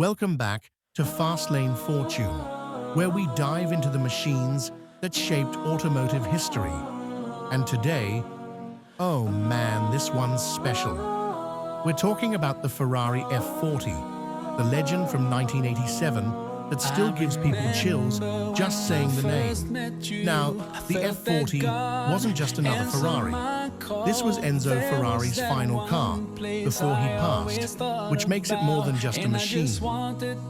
Welcome back to Fastlane Fortune, where we dive into the machines that shaped automotive history. And today, oh man, this one's special. We're talking about the Ferrari F40, the legend from 1987 that still gives people chills just saying the name. Now, the F40 wasn't just another Ferrari. This was Enzo Ferrari's final car before he passed, which makes it more than just a machine.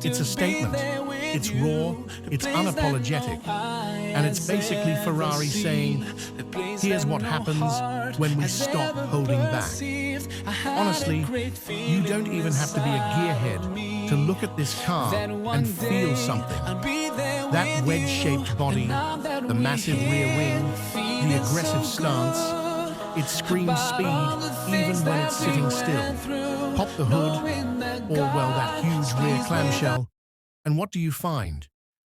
It's a statement. It's raw, it's unapologetic, and it's basically Ferrari saying, here's what happens when we stop holding back. Honestly, you don't even have to be a gearhead to look at this car and feel something. That wedge-shaped body, the massive rear wing, the aggressive stance, it screams speed even when it's sitting still. Pop the hood, or well, that huge rear clamshell, and what do you find?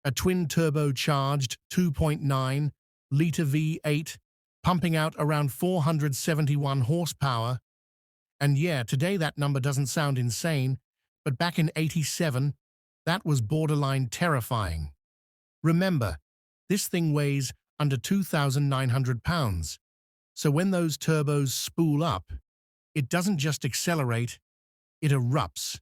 A twin-turbocharged 2.9-liter V8 pumping out around 471 horsepower. And yeah, today that number doesn't sound insane, but back in '87, that was borderline terrifying. Remember, this thing weighs under 2,900 pounds. So when those turbos spool up, it doesn't just accelerate, it erupts.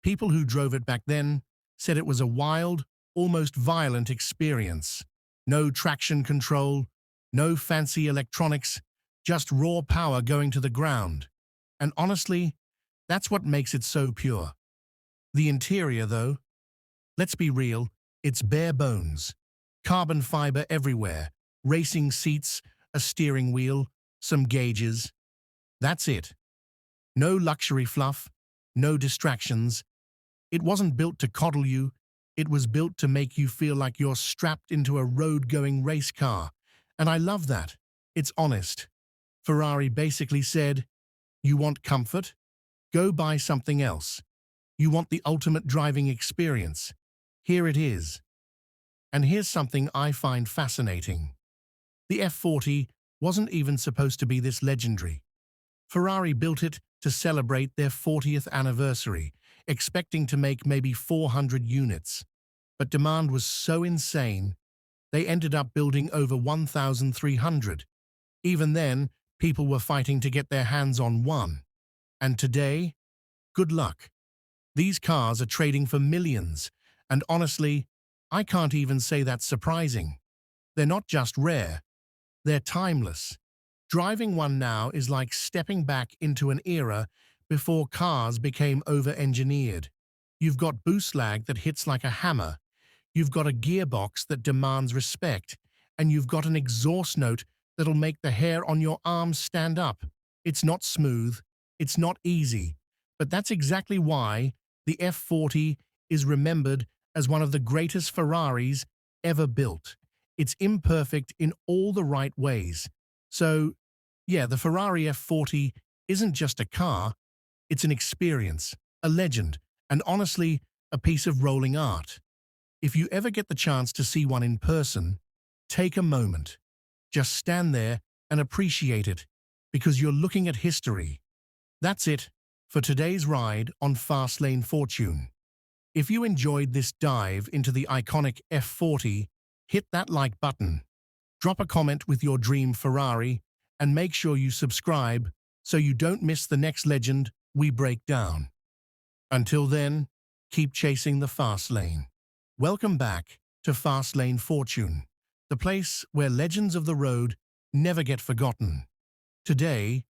People who drove it back then said it was a wild, almost violent experience. No traction control, no fancy electronics, just raw power going to the ground. And honestly, that's what makes it so pure. The interior, though, let's be real, it's bare bones. Carbon fiber everywhere, racing seats, a steering wheel, some gauges. That's it. No luxury fluff, no distractions. It wasn't built to coddle you, it was built to make you feel like you're strapped into a road-going race car. And I love that. It's honest. Ferrari basically said, you want comfort? Go buy something else. You want the ultimate driving experience? Here it is. And here's something I find fascinating. The F40 wasn't even supposed to be this legendary. Ferrari built it to celebrate their 40th anniversary, expecting to make maybe 400 units. But demand was so insane, they ended up building over 1,300. Even then, people were fighting to get their hands on one. And today, good luck. These cars are trading for millions, and honestly, I can't even say that's surprising. They're not just rare, they're timeless. Driving one now is like stepping back into an era before cars became over-engineered. You've got boost lag that hits like a hammer, you've got a gearbox that demands respect, and you've got an exhaust note that'll make the hair on your arms stand up. It's not smooth, it's not easy, but that's exactly why the F40 is remembered as one of the greatest Ferraris ever built. It's imperfect in all the right ways. So, yeah, the Ferrari F40 isn't just a car, it's an experience, a legend, and honestly, a piece of rolling art. If you ever get the chance to see one in person, take a moment. Just stand there and appreciate it, because you're looking at history. That's it for today's ride on Fastlane Fortune. If you enjoyed this dive into the iconic F40, hit that like button, drop a comment with your dream Ferrari, and make sure you subscribe so you don't miss the next legend we break down. Until then, keep chasing the fast lane. Welcome back to Fastlane Fortune, the place where legends of the road never get forgotten. Today,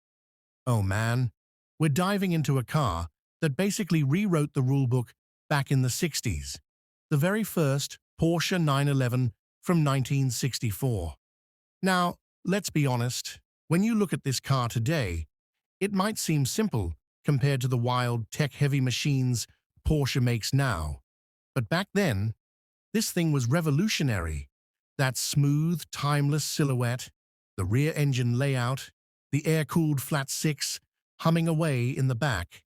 oh man, we're diving into a car that basically rewrote the rulebook back in the 60s, the very first Porsche 911 from 1964. Now, let's be honest, when you look at this car today, it might seem simple compared to the wild tech-heavy machines Porsche makes now. But back then, this thing was revolutionary. That smooth, timeless silhouette, the rear engine layout, the air-cooled flat six humming away in the back.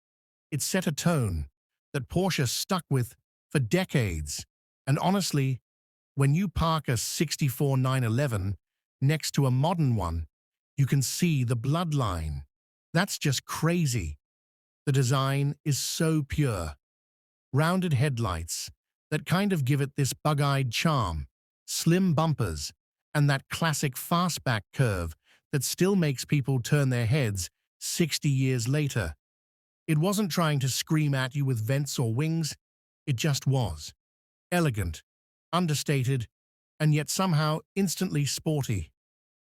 It set a tone that Porsche stuck with for decades. And honestly, when you park a '64 911 next to a modern one, you can see the bloodline. That's just crazy. The design is so pure. rounded headlights that kind of give it this bug-eyed charm, slim bumpers, and that classic fastback curve that still makes people turn their heads 60 years later. It wasn't trying to scream at you with vents or wings, it just was. Elegant, understated, and yet somehow instantly sporty.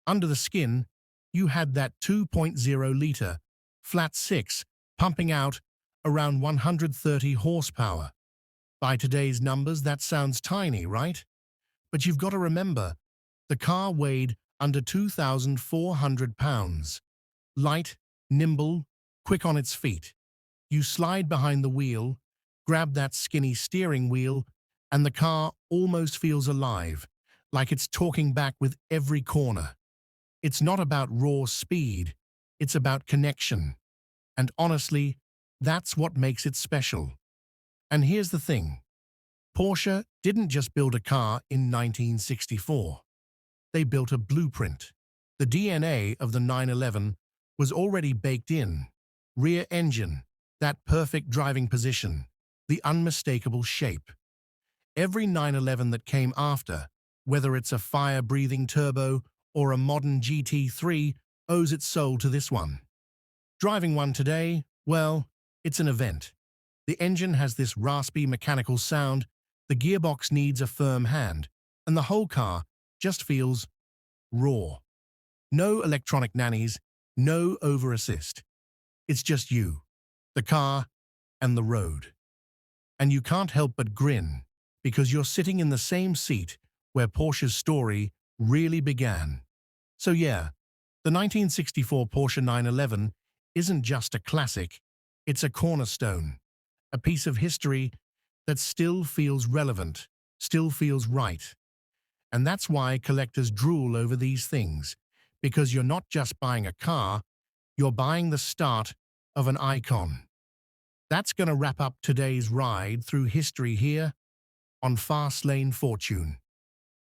Under the skin, you had that 2.0-liter flat six pumping out around 130 horsepower. By today's numbers, that sounds tiny, right? But you've got to remember, the car weighed under 2,400 pounds. Light, nimble, quick on its feet. You slide behind the wheel, grab that skinny steering wheel, and the car almost feels alive, like it's talking back with every corner. It's not about raw speed, it's about connection. And honestly, that's what makes it special. And here's the thing. Porsche didn't just build a car in 1964. They built a blueprint. The DNA of the 911 was already baked in. Rear engine, that perfect driving position, the unmistakable shape. Every 911 that came after, whether it's a fire-breathing turbo or a modern GT3, owes its soul to this one. Driving one today, well, it's an event. The engine has this raspy mechanical sound, the gearbox needs a firm hand, and the whole car just feels raw. No electronic nannies, no over-assist. It's just you, the car, and the road. And you can't help but grin, because you're sitting in the same seat where Porsche's story really began. So yeah, the 1964 Porsche 911 isn't just a classic, it's a cornerstone, a piece of history that still feels relevant, still feels right. And that's why collectors drool over these things, because you're not just buying a car, you're buying the start of an icon. That's going to wrap up today's ride through history here on Fast Lane Fortune.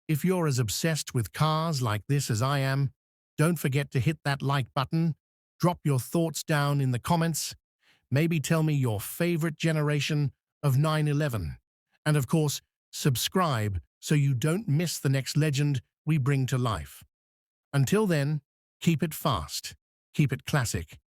If you're as obsessed with cars like this as I am, don't forget to hit that like button, drop your thoughts down in the comments, maybe tell me your favorite generation of 911, and of course, subscribe so you don't miss the next legend we bring to life. Until then, keep it fast, keep it classic,